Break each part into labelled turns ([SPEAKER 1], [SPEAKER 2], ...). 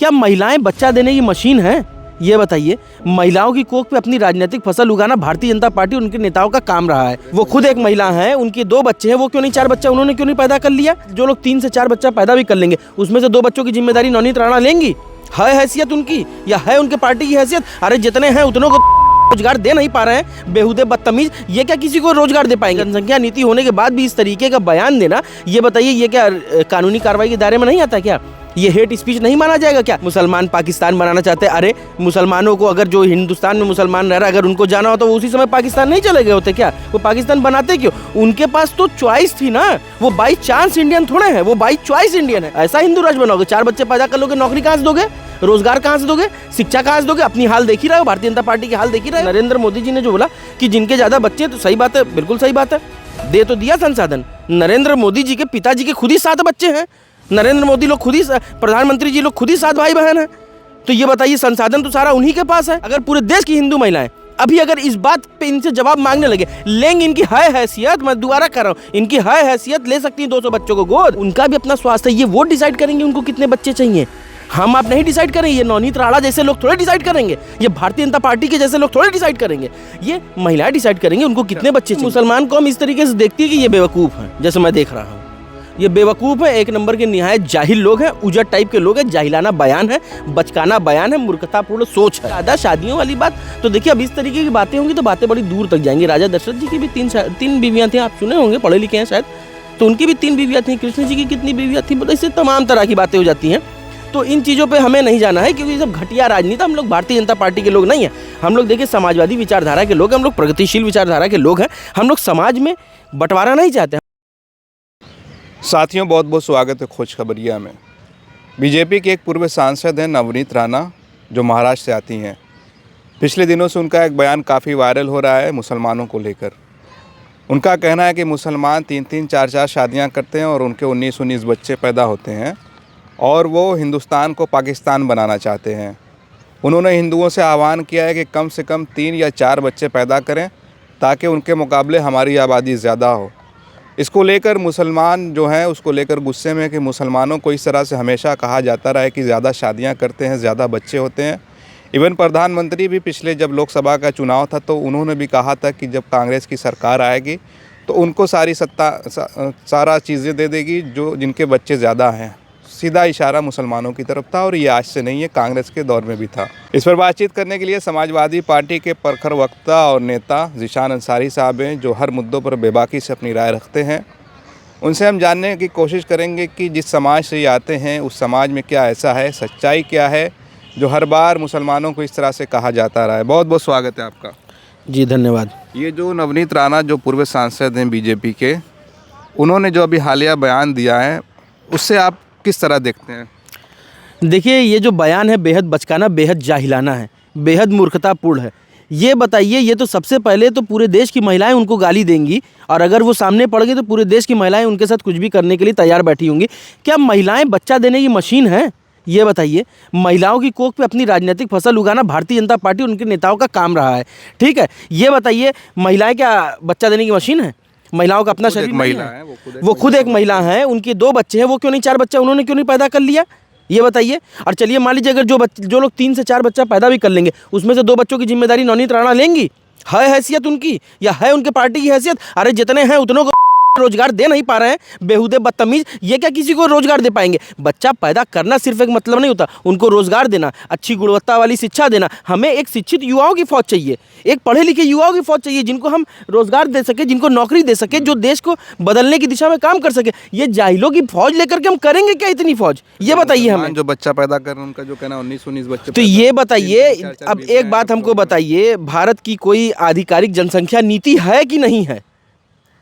[SPEAKER 1] क्या महिलाएं बच्चा देने की मशीन हैं? ये बताइए। महिलाओं की कोख पे अपनी राजनीतिक फसल उगाना भारतीय जनता पार्टी उनके नेताओं का काम रहा है। वो खुद एक महिला हैं, उनके 2 बच्चे हैं, वो क्यों नहीं 4 बच्चा उन्होंने क्यों नहीं पैदा कर लिया? जो लोग 3 से 4 बच्चा पैदा भी कर लेंगे, उसमें से 2 बच्चों की जिम्मेदारी नवनीत राणा लेंगी? है हैसियत उनकी या है उनके पार्टी की हैसियत? अरे जितने हैं उतनों को रोजगार दे नहीं पा रहे हैं, बेहुदे बदतमीज, ये क्या किसी को रोजगार दे पाएंगे? जनसंख्या नीति होने के बाद भी इस तरीके का बयान देना, ये बताइए ये क्या कानूनी कार्रवाई के दायरे में नहीं आता क्या? ये हेट स्पीच नहीं माना जाएगा क्या? मुसलमान पाकिस्तान बनाना चाहते हैं। अरे मुसलमानों को, अगर जो हिंदुस्तान में मुसलमान रह रहा है, अगर उनको जाना हो तो वो उसी समय पाकिस्तान नहीं चले गए होते क्या? वो पाकिस्तान बनाते क्यों? उनके पास तो चॉइस थी ना। वो बाई चांस इंडियन थोड़े हैं, वो बाई चॉइस इंडियन है। ऐसा हिंदू राष्ट्र बनाओगे, 4 बच्चे पैदा कर लोगे, नौकरी कहाँ से दोगे? रोजगार कहाँ से दोगे? शिक्षा कहाँ से दोगे? अपनी हाल देख ही रहे हो, भारतीय जनता पार्टी की हाल देख ही रहे हो। नरेंद्र मोदी जी ने जो बोला कि जिनके ज्यादा बच्चे, तो सही बात है, बिल्कुल सही बात है। दे तो दिया संसाधन। नरेंद्र मोदी जी के पिताजी के खुद ही 7 बच्चे हैं। नरेंद्र मोदी लोग खुद ही, प्रधानमंत्री जी लोग खुद ही 7 भाई बहन हैं। तो ये बताइए, संसाधन तो सारा उन्हीं के पास है। अगर पूरे देश की हिंदू महिलाएं अभी अगर इस बात पे इनसे जवाब मांगने लगे, लेंगे, इनकी है हैसियत, मैं दोबारा कर रहा हूँ, इनकी है हैसियत, ले सकती है 200 बच्चों को गोद। उनका भी अपना स्वास्थ्य है, ये वो डिसाइड करेंगे उनको कितने बच्चे चाहिए। हम आप नहीं डिसाइड करेंगे, ये नवनीत राणा जैसे लोग थोड़े डिसाइड करेंगे, ये भारतीय जनता पार्टी के जैसे लोग थोड़े डिसाइड करेंगे, ये महिलाएं डिसाइड करेंगे उनको कितने बच्चे चाहिए। मुसलमान कौम इस तरीके से देखती है कि ये बेवकूफ़ है, जैसे मैं देख रहा हूँ। ये बेवकूफ़ है, एक नंबर के निहायत जाहिल लोग हैं, उजट टाइप के लोग हैं। जाहिलाना बयान है, बचकाना बयान है, मूर्खतापूर्ण सोच है। ज़्यादा शादियों वाली बात तो देखिए, अब इस तरीके की बातें होंगी तो बातें बड़ी दूर तक जाएंगी। राजा दशरथ जी की भी 3 बीवियाँ थी, आप सुने होंगे, पढ़े लिखे हैं शायद, तो उनकी भी 3 बीवियाँ थी। कृष्ण जी की कितनी बीवियाँ थी? इससे तमाम तरह की बातें हो जाती हैं। तो इन चीज़ों पे हमें नहीं जाना है, क्योंकि ये सब घटिया राजनीति। हम लोग भारतीय जनता पार्टी के लोग नहीं हैं। हम लोग देखिए समाजवादी विचारधारा के लोग हैं, हम लोग प्रगतिशील विचारधारा के लोग हैं। हम लोग समाज में बंटवारा नहीं चाहते।
[SPEAKER 2] साथियों, बहुत बहुत स्वागत है खोज खबरिया में। बीजेपी के एक पूर्व सांसद हैं नवनीत राणा, जो महाराष्ट्र से आती हैं। पिछले दिनों से उनका एक बयान काफ़ी वायरल हो रहा है मुसलमानों को लेकर। उनका कहना है कि मुसलमान 3-3, 4-4 शादियां करते हैं और उनके 19-19 बच्चे पैदा होते हैं और वो हिंदुस्तान को पाकिस्तान बनाना चाहते हैं। उन्होंने हिंदुओं से आह्वान किया है कि कम से कम 3 या 4 बच्चे पैदा करें ताकि उनके मुकाबले हमारी आबादी ज़्यादा हो। इसको लेकर मुसलमान जो हैं उसको लेकर गुस्से में कि मुसलमानों को इस तरह से हमेशा कहा जाता रहा है कि ज़्यादा शादियां करते हैं, ज़्यादा बच्चे होते हैं। इवन प्रधानमंत्री भी पिछले जब लोकसभा का चुनाव था तो उन्होंने भी कहा था कि जब कांग्रेस की सरकार आएगी तो उनको सारी सारा चीज़ें दे देगी जो जिनके बच्चे ज़्यादा हैं। सीधा इशारा मुसलमानों की तरफ था और ये आज से नहीं है, कांग्रेस के दौर में भी था। इस पर बातचीत करने के लिए समाजवादी पार्टी के प्रखर वक्ता और नेता ज़ीशान अंसारी साहब हैं, जो हर मुद्दों पर बेबाकी से अपनी राय रखते हैं। उनसे हम जानने की कोशिश करेंगे कि जिस समाज से ये आते हैं उस समाज में क्या ऐसा है, सच्चाई क्या है, जो हर बार मुसलमानों को इस तरह से कहा जाता रहा है। बहुत बहुत स्वागत है आपका।
[SPEAKER 1] जी धन्यवाद।
[SPEAKER 2] ये जो नवनीत राणा जो पूर्व सांसद हैं बीजेपी के, उन्होंने जो अभी हालिया बयान दिया है उससे आप किस तरह देखते हैं?
[SPEAKER 1] देखिए, ये जो बयान है बेहद बचकाना, बेहद जाहिलाना है, बेहद मूर्खतापूर्ण है। ये बताइए, ये तो सबसे पहले तो पूरे देश की महिलाएं उनको गाली देंगी, और अगर वो सामने पड़ गई तो पूरे देश की महिलाएं उनके साथ कुछ भी करने के लिए तैयार बैठी होंगी। क्या महिलाएं बच्चा देने की मशीन हैं? ये बताइए। महिलाओं की कोख पे अपनी राजनीतिक फसल उगाना भारतीय जनता पार्टी उनके नेताओं का काम रहा है, ठीक है। ये बताइए, महिलाएं क्या बच्चा देने की मशीन है? महिलाओं का अपना शरीर
[SPEAKER 2] महिला है,
[SPEAKER 1] वो खुद एक महिला है, उनके 2 बच्चे हैं, वो क्यों नहीं 4 बच्चा उन्होंने क्यों नहीं पैदा कर लिया? ये बताइए। और चलिए मान लीजिए, अगर जो लोग 3 से 4 बच्चा पैदा भी कर लेंगे, उसमें से 2 बच्चों की जिम्मेदारी नवनीत राणा लेंगी? है हैसियत उनकी या है उनके पार्टी की हैसियत? अरे जितने हैं उतनों को रोजगार दे नहीं पा रहे हैं, बेहुदे बदतमीज, ये क्या किसी को रोजगार दे पाएंगे? बच्चा पैदा करना सिर्फ एक मतलब नहीं होता, उनको रोजगार देना, अच्छी गुणवत्ता वाली शिक्षा देना। हमें एक शिक्षित युवाओं की फौज चाहिए, एक पढ़े लिखे युवाओं की फौज चाहिए, जिनको हम रोजगार दे सके, जिनको नौकरी दे सके, जो देश को बदलने की दिशा में काम कर सके। ये जाहिलों की फौज लेकर के हम करेंगे क्या इतनी फौज? ये बताइए हमें।
[SPEAKER 2] जो बच्चा पैदा कर रहे हैं उनका जो कहना 19-19 बच्चे,
[SPEAKER 1] तो ये बताइए, अब एक बात हमको बताइए, भारत की कोई आधिकारिक जनसंख्या नीति है कि नहीं है?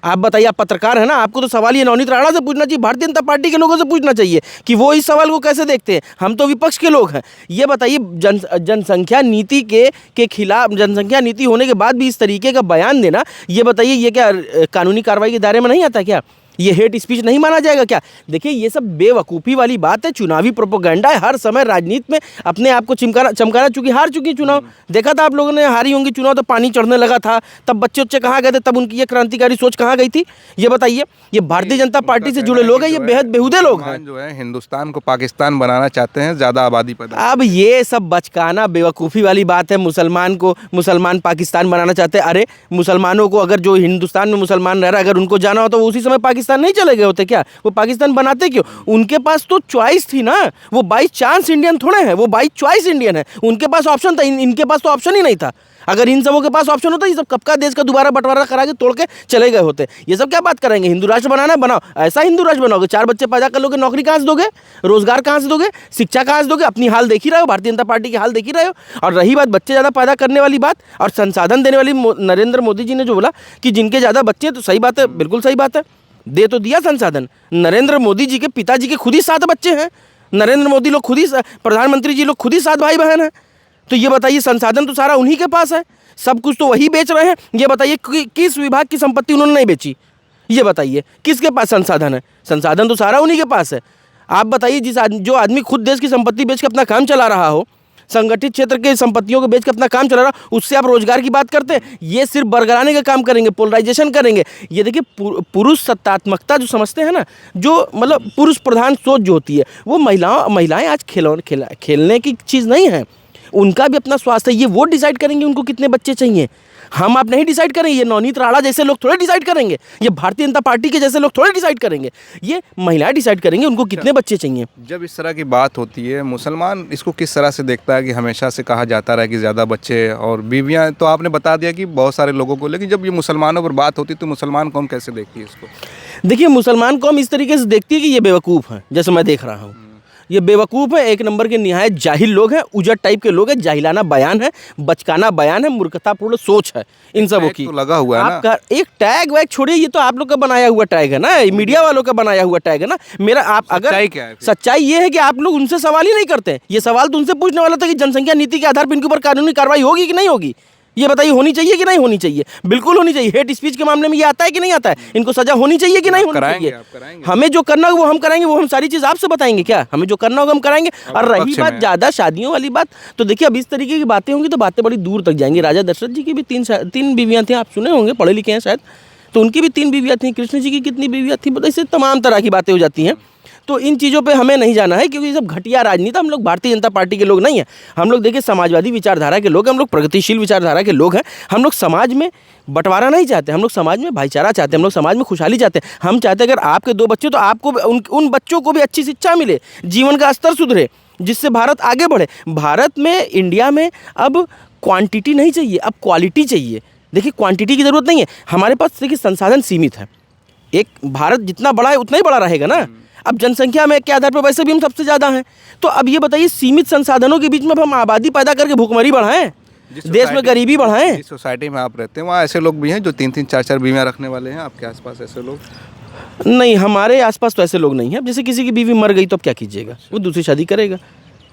[SPEAKER 1] आप बताइए, आप पत्रकार है ना, आपको तो सवाल ये नवनीत राणा से पूछना चाहिए, भारतीय जनता पार्टी के लोगों से पूछना चाहिए कि वो इस सवाल को कैसे देखते हैं। हम तो विपक्ष के लोग हैं। ये बताइए, जनसंख्या नीति के खिलाफ, जनसंख्या नीति होने के बाद भी इस तरीके का बयान देना, ये बताइए ये क्या कानूनी कार्रवाई के दायरे में नहीं आता क्या? ये हेट स्पीच नहीं माना जाएगा क्या? देखिए ये सब बेवकूफ़ी वाली बात है, चुनावी प्रोपोगंडा है। हर समय राजनीति में अपने आप को चमकाना, चूंकि हार चुकी चुनाव। देखा था आप लोगों ने, हारी होंगी चुनाव तो पानी चढ़ने लगा था, तब बच्चे कहाँ गए थे, तब उनकी ये क्रांतिकारी सोच कहाँ गई थी? ये बताइए। ये भारतीय जनता पार्टी से जुड़े लोग हैं, ये बेहद बेहुदे लोग हैं,
[SPEAKER 2] जो है हिंदुस्तान को पाकिस्तान बनाना चाहते हैं, ज़्यादा आबादी पैदा।
[SPEAKER 1] अब ये सब बचकाना बेवकूफ़ी वाली बात है। मुसलमान पाकिस्तान बनाना चाहते हैं। अरे मुसलमानों को, अगर जो हिंदुस्तान में मुसलमान रह रहा है, अगर उनको जाना हो तो वो उसी समय पाकिस्तान नहीं चले गए होते क्या? वो पाकिस्तान बनाते क्यों? उनके पास तो चॉइस थी ना, वो बाई चांस इंडियन थोड़े हैं, वो बाई चॉइस इंडियन है। उनके पास ऑप्शन था, इनके पास तो ऑप्शन ही नहीं था। अगर इन सबों के पास ऑप्शन होता, ये सब कब का देश का दोबारा बंटवारा करा के तोड़ के चले गए होते। ये सब क्या बात करेंगे? हिंदू राष्ट्र बनाना, बनाओ। ऐसा हिंदू राष्ट्र बनाओगे, 4 बच्चे पैदा कर लोगे, नौकरी कहाँ से दोगे? रोजगार कहाँ से दोगे? शिक्षा कहाँ से दोगे? अपनी हाल देख ही रहे हो, भारतीय जनता पार्टी की हाल देख ही रहे हो। और रही बात बच्चे ज़्यादा पैदा करने वाली बात और संसाधन देने वाली, नरेंद्र मोदी जी ने जो बोला कि जिनके ज़्यादा बच्चे हैं, तो सही बात है, बिल्कुल सही बात है। दे तो दिया संसाधन। नरेंद्र मोदी जी के पिताजी के खुद ही 7 बच्चे हैं। नरेंद्र मोदी लोग खुद ही, प्रधानमंत्री जी लोग खुद ही 7 भाई बहन हैं। तो ये बताइए, संसाधन तो सारा उन्हीं के पास है, सब कुछ तो वही बेच रहे हैं। ये बताइए किस विभाग की संपत्ति उन्होंने नहीं बेची? ये बताइए किसके पास संसाधन है? संसाधन तो सारा उन्हीं के पास है। आप बताइए, जो आदमी खुद देश की संपत्ति बेच के अपना काम चला रहा हो, संगठित क्षेत्र के संपत्तियों को बेच के अपना काम चला रहा, उससे आप रोजगार की बात करते हैं? ये सिर्फ बरगलाने का काम करेंगे, पोलराइजेशन करेंगे। ये देखिए, पुरुष सत्तात्मकता जो समझते हैं ना, जो मतलब पुरुष प्रधान सोच जो होती है, वो महिलाएं आज खेलने की चीज़ नहीं है। उनका भी अपना स्वास्थ्य है। ये वो डिसाइड करेंगे उनको कितने बच्चे चाहिए। हम आप नहीं डिसाइड करेंगे, ये नवनीत राणा जैसे लोग थोड़े डिसाइड करेंगे, ये भारतीय जनता पार्टी के जैसे लोग थोड़े डिसाइड करेंगे। ये महिलाएं डिसाइड करेंगे उनको कितने बच्चे चाहिए।
[SPEAKER 2] जब इस तरह की बात होती है, मुसलमान इसको किस तरह से देखता है? कि हमेशा से कहा जाता रहा कि ज़्यादा बच्चे और बीवियां, तो आपने बता दिया कि बहुत सारे लोगों को, लेकिन जब ये मुसलमानों पर बात होती है तो मुसलमान कौम कैसे देखती है इसको?
[SPEAKER 1] देखिए, मुसलमान कौम इस तरीके से देखती है कि ये बेवकूफ़ हैं, जैसे मैं देख रहा हूँ। ये बेवकूफ़ है, एक नंबर के निहायत जाहिल लोग हैं, उजट टाइप के लोग हैं। जाहिलाना बयान है, बचकाना बयान है, मूर्खतापूर्ण सोच है इन सबों की।
[SPEAKER 2] तो लगा हुआ है ना?
[SPEAKER 1] आपका एक टैग वैग छोड़िए, ये तो आप लोग का बनाया हुआ टैग है ना, मीडिया वालों का बनाया हुआ टैग है ना। मेरा आप अगर
[SPEAKER 2] सच्चाई क्या है?
[SPEAKER 1] सच्चाई ये है कि आप लोग उनसे सवाल ही नहीं करते। ये सवाल तो उनसे पूछने वाला था कि जनसंख्या नीति के आधार पर इनके ऊपर कानूनी कार्रवाई होगी कि नहीं होगी? ये बताइए, होनी चाहिए कि नहीं होनी चाहिए? बिल्कुल होनी चाहिए। हेट स्पीच के मामले में ये आता है कि नहीं आता है? इनको सजा होनी चाहिए कि नहीं होनी चाहिए? हमें जो करना होगा वो हम कराएंगे, वो हम सारी चीज़ आपसे बताएंगे क्या? हमें जो करना होगा हम कराएंगे। और रही बात ज़्यादा शादियों वाली बात, तो देखिए अब इस तरीके की बातें होंगी तो बातें बड़ी दूर तक जाएंगी। राजा दशरथ जी की भी 3 बीवियाँ थी, आप सुने होंगे, पढ़े लिखे हैं शायद, तो उनकी भी 3 बीवियाँ थी। कृष्ण जी की कितनी बीवियाँ थी? इससे तमाम तरह की बातें हो जाती हैं। तो इन चीज़ों पे हमें नहीं जाना है, क्योंकि ये सब घटिया राजनीति। हम लोग भारतीय जनता पार्टी के लोग नहीं हैं। हम लोग देखिए समाजवादी विचारधारा के लोग हैं, हम लोग प्रगतिशील विचारधारा के लोग हैं। हम लोग समाज में बंटवारा नहीं चाहते, हम लोग समाज में भाईचारा चाहते हैं, हम लोग समाज में खुशहाली चाहते हैं। हम चाहते हैं अगर आपके 2 बच्चे तो आपको उन बच्चों को भी अच्छी शिक्षा मिले, जीवन का स्तर सुधरे, जिससे भारत आगे बढ़े। भारत में, इंडिया में अब क्वांटिटी नहीं चाहिए, अब क्वालिटी चाहिए। देखिए, क्वांटिटी की ज़रूरत नहीं है। हमारे पास देखिए संसाधन सीमित है। एक भारत जितना बड़ा है उतना ही बड़ा रहेगा ना। अब जनसंख्या में के आधार पर वैसे भी हम सबसे ज़्यादा हैं। तो अब ये बताइए, सीमित संसाधनों के बीच में हम आबादी पैदा करके भूखमरी बढ़ाएं, देश में गरीबी बढ़ाएं?
[SPEAKER 2] जिस सोसाइटी में आप रहते हैं वहाँ ऐसे लोग भी हैं जो 3-3, 4-4 बीवियाँ रखने वाले हैं? आपके आसपास ऐसे लोग?
[SPEAKER 1] नहीं, हमारे आसपास तो ऐसे लोग नहीं हैं। अब जैसे किसी की बीवी मर गई तो अब क्या कीजिएगा? वो दूसरी शादी करेगा।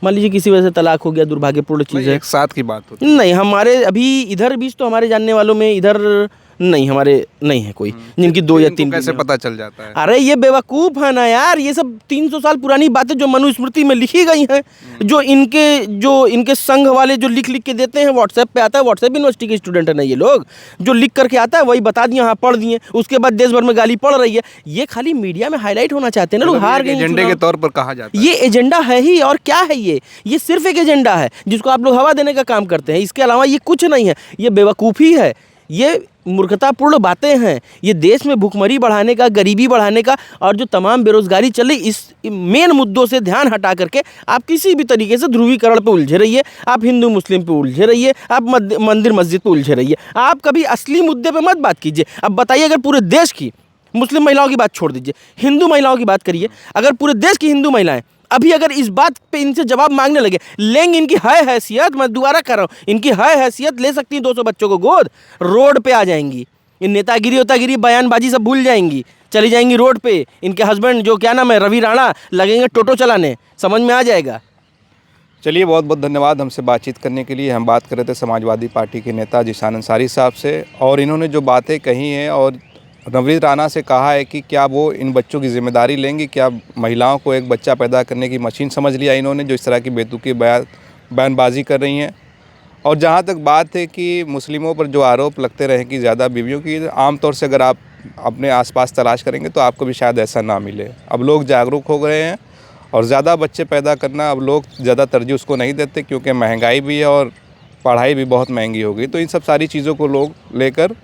[SPEAKER 1] मान लीजिए किसी वजह से तलाक हो गया, दुर्भाग्यपूर्ण चीज़ है।
[SPEAKER 2] एक साथ की बात होती है।
[SPEAKER 1] नहीं, हमारे अभी इधर बीच तो हमारे जानने वालों में इधर नहीं, हमारे नहीं है कोई जिनकी 2 या 3।
[SPEAKER 2] कैसे पता चल जाता है?
[SPEAKER 1] अरे ये बेवकूफ़ है ना यार, ये सब 300 साल पुरानी बातें जो मनुस्मृति में लिखी गई हैं, जो इनके संघ वाले जो लिख के देते हैं, व्हाट्सएप पे आता है। व्हाट्सएप यूनिवर्सिटी के स्टूडेंट है ना ये लोग, जो लिख करके आता है वही बता दिए, हाँ पढ़ दिए, उसके बाद देश भर में गाली पड़ रही है। ये खाली मीडिया में हाईलाइट होना चाहते हैं ना लोग, हार गए
[SPEAKER 2] एजेंडे के तौर पर कहा जाता है।
[SPEAKER 1] ये एजेंडा है ही, और क्या है ये सिर्फ एक एजेंडा है जिसको आप लोग हवा देने का काम करते हैं। इसके अलावा ये कुछ नहीं है। ये बेवकूफ़ी है, ये मूर्खतापूर्ण बातें हैं। ये देश में भूखमरी बढ़ाने का, गरीबी बढ़ाने का, और जो तमाम बेरोजगारी चल रही, इस मेन मुद्दों से ध्यान हटा करके आप किसी भी तरीके से ध्रुवीकरण पे उलझे रहिए, आप हिंदू मुस्लिम पे उलझे रहिए, आप मंदिर मस्जिद पे उलझे रहिए। आप कभी असली मुद्दे पे मत बात कीजिए। अब बताइए, अगर पूरे देश की, मुस्लिम महिलाओं की बात छोड़ दीजिए, हिंदू महिलाओं की बात करिए, अगर पूरे देश की हिंदू महिलाएं अभी अगर इस बात पे इनसे जवाब मांगने लगे, लेंगे, इनकी है हैसियत, मैं दोबारा कर रहा हूँ, इनकी है हैसियत, ले सकती हैं 200 बच्चों को गोद, रोड पे आ जाएंगी। इन नेतागिरी बयानबाजी सब भूल जाएंगी, चली जाएंगी रोड पे। इनके हस्बैंड जो क्या नाम है, रवि राणा, लगेंगे टोटो चलाने, समझ में आ जाएगा।
[SPEAKER 2] चलिए, बहुत बहुत धन्यवाद हमसे बातचीत करने के लिए। हम बात कर रहे थे समाजवादी पार्टी के नेता ज़ीशान अंसारी साहब से, और इन्होंने जो बातें कही हैं और नवनीत राणा से कहा है कि क्या वो इन बच्चों की जिम्मेदारी लेंगी, क्या महिलाओं को एक बच्चा पैदा करने की मशीन समझ लिया इन्होंने, जो इस तरह की बेतुकी बयानबाजी कर रही हैं। और जहाँ तक बात है कि मुस्लिमों पर जो आरोप लगते रहे कि ज़्यादा बीवियों की, आमतौर से अगर आप अपने आसपास तलाश करेंगे तो आपको भी शायद ऐसा ना मिले। अब लोग जागरूक हो गए हैं और ज़्यादा बच्चे पैदा करना अब लोग ज़्यादा तरजीह उसको नहीं देते, क्योंकि महंगाई भी है और पढ़ाई भी बहुत महंगी हो गई। तो इन सब सारी चीज़ों को लोग लेकर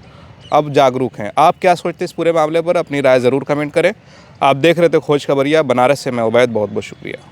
[SPEAKER 2] अब जागरूक हैं। आप क्या सोचते हैं इस पूरे मामले पर? अपनी राय ज़रूर कमेंट करें। आप देख रहे थे खोज खबरिया बनारस से, मैं उबैद, बहुत बहुत शुक्रिया।